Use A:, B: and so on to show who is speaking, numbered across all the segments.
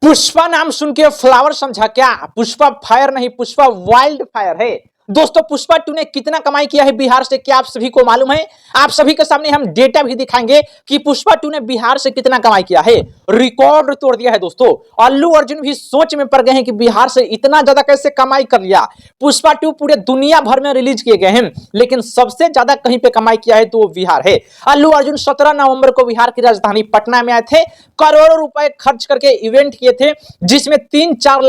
A: पुष्पा नाम सुन के फ्लावर समझा क्या? पुष्पा फायर नहीं, पुष्पा वाइल्ड फायर है। दोस्तों पुष्पा 2 ने कितना कमाई किया है बिहार से, क्या आप सभी को मालूम है? आप सभी के सामने हम डेटा भी दिखाएंगे कि पुष्पा 2 ने बिहार से कितना कमाई किया है। रिकॉर्ड तोड़ दिया है दोस्तों। अल्लू अर्जुन भी सोच में पड़ गए हैं कि बिहार से इतना ज्यादा कैसे कमाई कर लिया। पुष्पा 2 पूरे दुनिया भर में रिलीज किए गए हैं, लेकिन सबसे ज्यादा कहीं पे कमाई किया है तो वो बिहार है। अल्लू अर्जुन 17 नवंबर को बिहार की राजधानी पटना में आए थे, करोड़ों रुपए खर्च करके इवेंट किए थे, जिसमें 3-4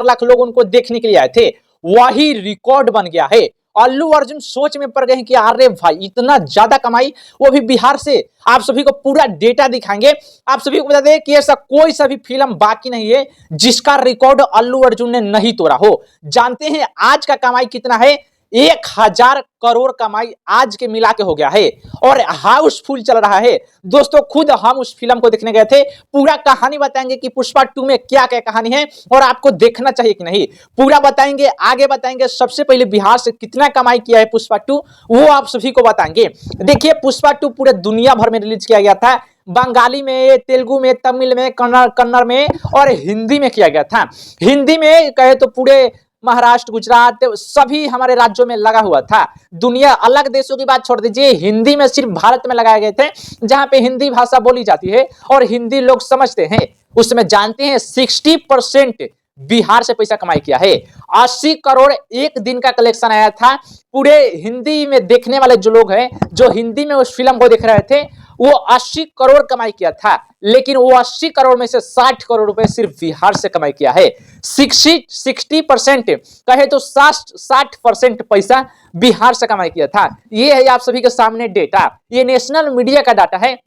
A: लाख लोग उनको देखने के लिए आए थे। वही रिकॉर्ड बन गया है। अल्लू अर्जुन सोच में पड़ गए हैं कि अरे भाई इतना ज्यादा कमाई, वो भी बिहार से। आप सभी को पूरा डेटा दिखाएंगे। आप सभी को बता दें कि ऐसा कोई सा भी फिल्म बाकी नहीं है जिसका रिकॉर्ड अल्लू अर्जुन ने नहीं तोड़ा हो। जानते हैं आज का कमाई कितना है? 1000 करोड़ कमाई आज के मिला के हो गया है और हाउसफुल चल रहा है। दोस्तों खुद हम उस फिल्म को देखने गए थे, पूरा कहानी बताएंगे कि पुष्पा 2 में क्या क्या कहानी है और आपको देखना चाहिए कि नहीं, पूरा बताएंगे, आगे बताएंगे। सबसे पहले बिहार से कितना कमाई किया है पुष्पा 2 वो आप सभी को बताएंगे। देखिए पुष्पा 2 पूरे दुनिया भर में रिलीज किया गया था, बंगाली में, तेलुगु में, तमिल में, कन्नड़ में और हिंदी में किया गया था। हिंदी में कहे तो पूरे महाराष्ट्र, गुजरात सभी हमारे राज्यों में लगा हुआ था। दुनिया अलग देशों की बात छोड़ दीजिए, हिंदी में सिर्फ भारत में लगाए गए थे, जहां पे हिंदी भाषा बोली जाती है और हिंदी लोग समझते हैं। उसमें जानते हैं 60% बिहार से पैसा कमाई किया है। 80 करोड़ एक दिन का कलेक्शन आया था। पूरे हिंदी में देखने वाले जो लोग हैं, जो हिंदी में उस फिल्म को देख रहे थे, वो 80 करोड़ कमाई किया था, लेकिन वो 80 करोड़ में से 60 करोड़ रुपए सिर्फ बिहार से कमाई किया है। 60% कहे तो 60% पैसा बिहार से कमाई किया था। ये है आप सभी के सामने डेटा, ये नेशनल मीडिया का डाटा है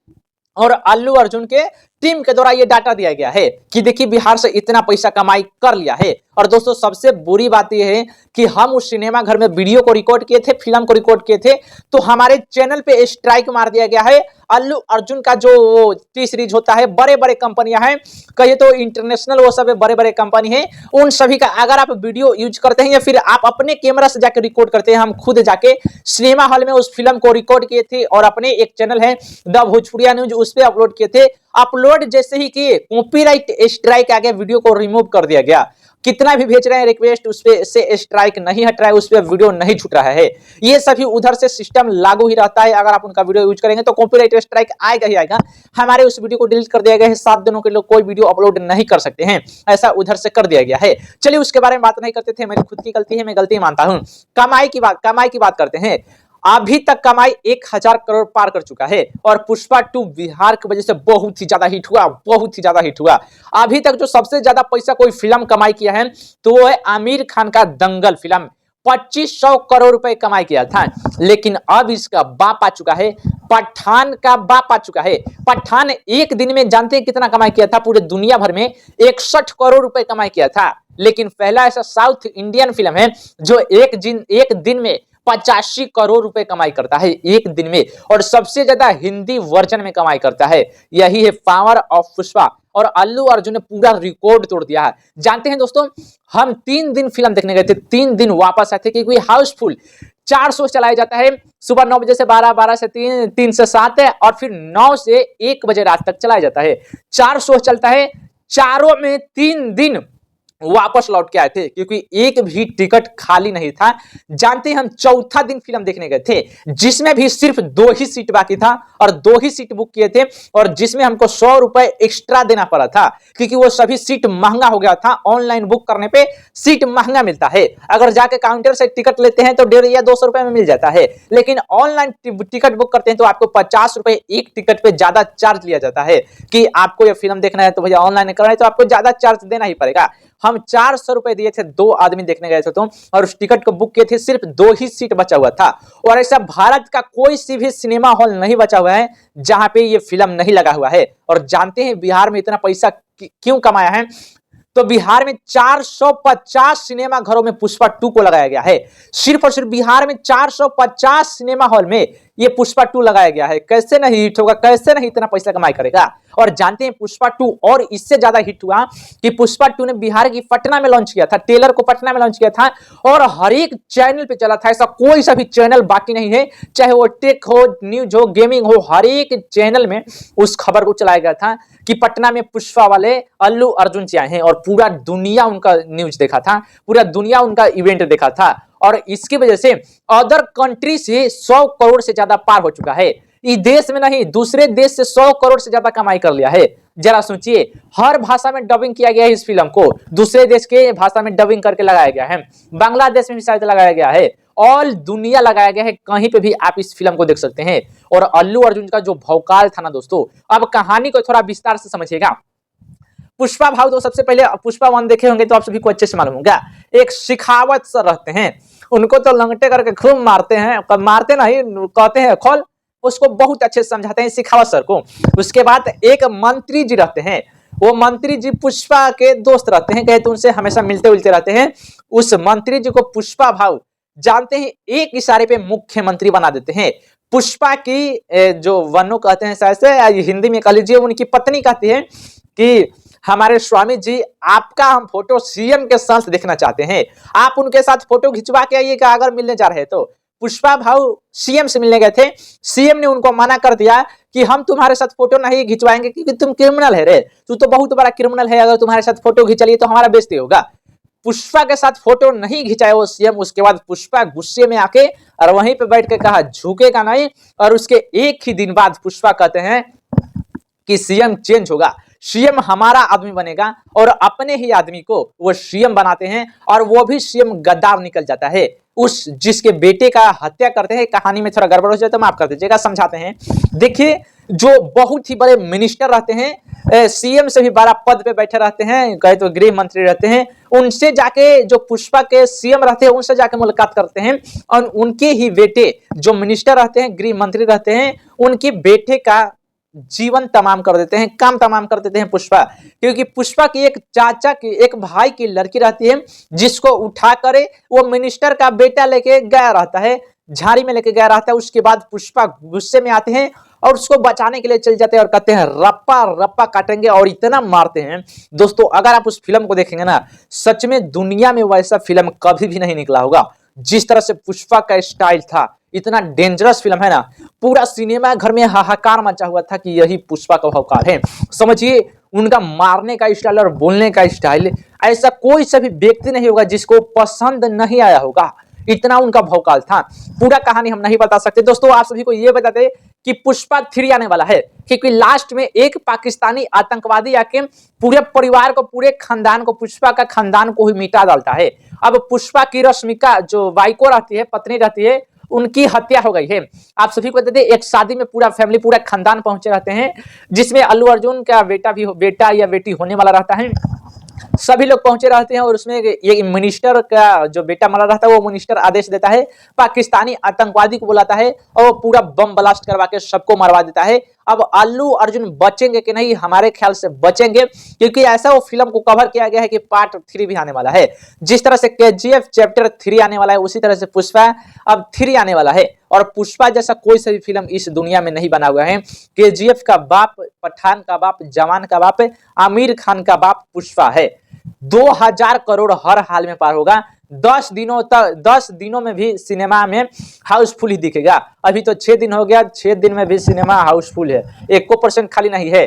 A: और अल्लू अर्जुन के टीम के द्वारा ये डाटा दिया गया है कि देखिए बिहार से इतना पैसा कमाई कर लिया है। और दोस्तों सबसे बुरी बात यह है कि हम उस सिनेमा घर में वीडियो को रिकॉर्ड किए थे, फिल्म को रिकॉर्ड किए थे, तो हमारे चैनल पे स्ट्राइक मार दिया गया है। अल्लू अर्जुन का जो टी सीरीज होता है, बड़े बड़े कंपनियां हैं, कहिए तो इंटरनेशनल वो सब बड़े बड़े कंपनी है, उन सभी का अगर आप वीडियो यूज करते हैं या फिर आप अपने कैमरा से जाकर रिकॉर्ड करते हैं, हम खुद जाके सिनेमा हॉल में उस फिल्म को रिकॉर्ड किए थे और अपने एक चैनल है द भोजपुरिया न्यूज, उस पर अपलोड किए थे। अपलोड जैसे ही किए कॉपीराइट स्ट्राइक आ गया, वीडियो को रिमूव कर दिया गया। कितना भी भेज रहे हैं रिक्वेस्ट, उस पे से स्ट्राइक नहीं हट रहा है, उस पे वीडियो नहीं छूट रहा है। ये सभी उधर से सिस्टम लागू ही रहता है, अगर आप उनका वीडियो यूज करेंगे तो कॉपीराइट स्ट्राइक आएगा ही आएगा। हमारे उस वीडियो को डिलीट कर दिया गया है, 7 दिनों के लिए कोई वीडियो अपलोड नहीं कर सकते हैं, ऐसा उधर से कर दिया गया है। चलिए उसके बारे में बात नहीं करते थे, मेरी खुद की गलती है, मैं गलती मानता हूं। कमाई की बात करते हैं। अभी तक कमाई 1000 करोड़ पार कर चुका है और पुष्पा 2 बिहार की वजह से बहुत ही ज्यादा हिट हुआ, बहुत ही ज्यादा हिट हुआ। अभी तक जो सबसे ज्यादा पैसा कोई फिल्म कमाई किया है तो वो है आमिर खान का दंगल फिल्म, 2500 करोड़ रुपए कमाई किया था। लेकिन अब इसका बाप आ चुका है, पठान का बाप आ चुका है। पठान एक दिन में जानते हैं कितना कमाई किया था? पूरे दुनिया भर में 61 करोड़ रुपए कमाई किया था। लेकिन पहला ऐसा साउथ इंडियन फिल्म है जो एक दिन में 85 करोड़ रुपए कमाई करता है एक दिन में, और सबसे ज्यादा हिंदी वर्जन में कमाई करता है। यही है पावर ऑफ पुष्पा और अल्लू अर्जुन ने पूरा रिकॉर्ड तोड़ दिया है। जानते हैं दोस्तों, हम 3 दिन फिल्म देखने गए थे, 3 दिन वापस आए थे क्योंकि हाउसफुल 4 शो चलाया जाता है। सुबह 9 बजे से 12, 12 से 3, 3 से 7 है और फिर 9 से 1 बजे रात तक चलाया जाता है। 4 शो चलता है, चारों में 3 दिन वापस लौट के आए थे क्योंकि एक भी टिकट खाली नहीं था। जानते हैं हम चौथा दिन फिल्म देखने गए थे, जिसमें भी सिर्फ 2 ही सीट बाकी था और 2 ही सीट बुक किए थे और जिसमें हमको 100 रुपए एक्स्ट्रा देना पड़ा था क्योंकि वो सभी सीट महंगा हो गया था। ऑनलाइन बुक करने पे सीट महंगा मिलता है, अगर जाके काउंटर से टिकट लेते हैं तो 150 या 200 रुपए में मिल जाता है, लेकिन ऑनलाइन टिकट बुक करते हैं तो आपको 50 रुपए एक टिकट पे ज्यादा चार्ज लिया जाता है कि आपको ये फिल्म देखना है तो भैया ऑनलाइन करना है तो आपको ज्यादा चार्ज देना ही पड़ेगा। हम 400 रुपए दिए थे, 2 आदमी देखने गए थे तो, और उस टिकट को बुक किए थे, सिर्फ 2 ही सीट बचा हुआ था। और ऐसा भारत का कोई सी भी सिनेमा हॉल नहीं बचा हुआ है जहां पे ये फिल्म नहीं लगा हुआ है। और जानते हैं बिहार में इतना पैसा क्यों कमाया है? तो बिहार में 450 सिनेमा घरों में पुष्पा 2 को लगाया गया है। सिर्फ और सिर्फ बिहार में 450 सिनेमा हॉल में ये पुष्पा 2 लगाया गया है, कैसे नहीं हिट होगा, कैसे नहीं इतना पैसा कमाई करेगा। और जानते हैं पुष्पा 2 और इससे ज्यादा हिट हुआ कि पुष्पा 2 ने बिहार की पटना में लॉन्च किया था, ट्रेलर को पटना में लॉन्च किया था और हर एक चैनल पे चला था। ऐसा कोई सा भी चैनल बाकी नहीं है, चाहे वो टेक हो, न्यूज हो, गेमिंग हो, हर एक चैनल में उस खबर को चलाया गया था कि पटना में पुष्पा वाले अल्लू अर्जुन जी आए हैं। और पूरा दुनिया उनका न्यूज देखा था, पूरा दुनिया उनका इवेंट देखा था और इसकी वजह से अदर कंट्री से 100 करोड़ से ज्यादा पार हो चुका है। इस देश में नहीं, दूसरे देश से 100 करोड़ से ज्यादा कमाई कर लिया है। जरा सोचिए, हर भाषा में डबिंग किया गया है इस फिल्म को, दूसरे देश के भाषा में डबिंग करके लगाया गया है, बांग्लादेश में भी शायद लगाया गया है, ऑल दुनिया लगाया गया है, कहीं पे भी आप इस फिल्म को देख सकते हैं। और अल्लू अर्जुन का जो भौकाल था ना दोस्तों, अब कहानी को थोड़ा विस्तार से समझिएगा। पुष्पा भाव तो सबसे पहले पुष्पा 1 देखे होंगे तो आप सभी को अच्छे से मालूम होगा, एक शिखावत सर रहते हैं, उनको तो लंगटे करके खूब मारते हैं, मारते नहीं कहते हैं खोल, उसको बहुत अच्छे से समझाते हैं शिखावत सर को। उसके बाद एक मंत्री जी रहते हैं, वो मंत्री जी पुष्पा के दोस्त रहते हैं, कहते उनसे हमेशा मिलते उलते रहते हैं। उस मंत्री जी को पुष्पा भाव जानते हैं एक इशारे पे मुख्यमंत्री बना देते हैं। पुष्पा की जो वनो कहते हैं शायद से, हिंदी में कह लीजिए, उनकी पत्नी कहती है कि हमारे स्वामी जी आपका हम फोटो सीएम के साथ देखना चाहते हैं, आप उनके साथ फोटो खिंचवा के आइएगा अगर मिलने जा रहे तो। पुष्पा भाव सीएम से मिलने गए थे, सीएम ने उनको मना कर दिया कि हम तुम्हारे साथ फोटो नहीं खिंचवाएंगे क्योंकि तुम क्रिमिनल है रे, तू तो बहुत बड़ा क्रिमिनल है, अगर तुम्हारे साथ फोटो खिंचा लिए तो हमारा बेइज्जती होगा। पुष्पा के साथ फोटो नहीं खिंचाया वो सीएम। उसके बाद पुष्पा गुस्से में आके और वहीं पे बैठ के कहा झुकेगा नहीं, और उसके एक ही दिन बाद पुष्पा कहते हैं कि सीएम चेंज होगा, सीएम हमारा आदमी बनेगा, और अपने ही आदमी को वो सीएम बनाते हैं और वो भी सीएम गद्दार निकल जाता है। उस जिसके बेटे का हत्या करते हैं, कहानी में थोड़ा गड़बड़ हो जाए तो माफ कर दीजिएगा, समझाते हैं। देखिए, जो बहुत ही बड़े मिनिस्टर रहते हैं, सीएम से भी बड़ा पद पे बैठे रहते हैं, कहे तो गृह मंत्री रहते हैं, उनसे जाके जो पुष्पा के सीएम रहते हैं उनसे जाके मुलाकात करते हैं और उनके ही बेटे जो मिनिस्टर रहते हैं, गृह मंत्री रहते हैं, उनके बेटे का जीवन तमाम कर देते हैं, काम तमाम कर देते हैं पुष्पा। क्योंकि पुष्पा की एक चाचा की, एक भाई की लड़की रहती है जिसको उठा करे वो मिनिस्टर का बेटा लेके गया रहता है, झाड़ी में लेके गया रहता है। उसके बाद पुष्पा गुस्से में आते हैं और उसको बचाने के लिए चल जाते हैं और कहते हैं रप्पा रप्पा काटेंगे, और इतना मारते हैं दोस्तों। अगर आप उस फिल्म को देखेंगे ना, सच में दुनिया में वैसा फिल्म कभी भी नहीं निकला होगा जिस तरह से पुष्पा का स्टाइल था। इतना डेंजरस फिल्म है ना, पूरा सिनेमा घर में हाहाकार मचा हुआ था कि यही पुष्पा का भौकाल है। समझिए, उनका मारने का स्टाइल और बोलने का स्टाइल, ऐसा कोई सा भी व्यक्ति नहीं होगा जिसको पसंद नहीं आया होगा, इतना उनका भौकाल था। पूरा कहानी हम नहीं बता सकते दोस्तों, आप सभी को यह बताते कि पुष्पा 3 आने वाला है, क्योंकि लास्ट में एक पाकिस्तानी आतंकवादी आके पूरे परिवार को, पूरे खानदान को, पुष्पा का खानदान को ही मिटा डालता है। अब पुष्पा की रश्मिका जो वाइको रहती है, पत्नी रहती है, उनकी हत्या हो गई है। आप सभी को बता दें, एक शादी में पूरा फैमिली, पूरा खानदान पहुंचे रहते हैं, जिसमें अल्लू अर्जुन का बेटा या बेटी होने वाला रहता है, सभी लोग पहुंचे रहते हैं। और उसमें ये मिनिस्टर का जो बेटा मरा रहता है, वो मिनिस्टर आदेश देता है, पाकिस्तानी आतंकवादी को बुलाता है और वो पूरा बम ब्लास्ट करवा के सबको मरवा देता है। अब अल्लू अर्जुन बचेंगे कि नहीं, हमारे ख्याल से बचेंगे, क्योंकि ऐसा वो फिल्म को कवर किया गया है कि पार्ट 3 भी आने वाला है। जिस तरह से केजीएफ चैप्टर 3 आने वाला है, उसी तरह से पुष्पा अब 3 आने वाला है। और पुष्पा जैसा कोई सा भी फिल्म इस दुनिया में नहीं बना हुआ है। केजीएफ का बाप, पठान का बाप, जवान का बाप, आमिर खान का बाप पुष्पा है। 2000 करोड़ हर हाल में पार होगा। 10 दिनों में भी सिनेमा में हाउसफुल ही दिखेगा। अभी तो 6 दिन हो गया, 6 दिन में भी सिनेमा हाउसफुल है, 1% खाली नहीं है।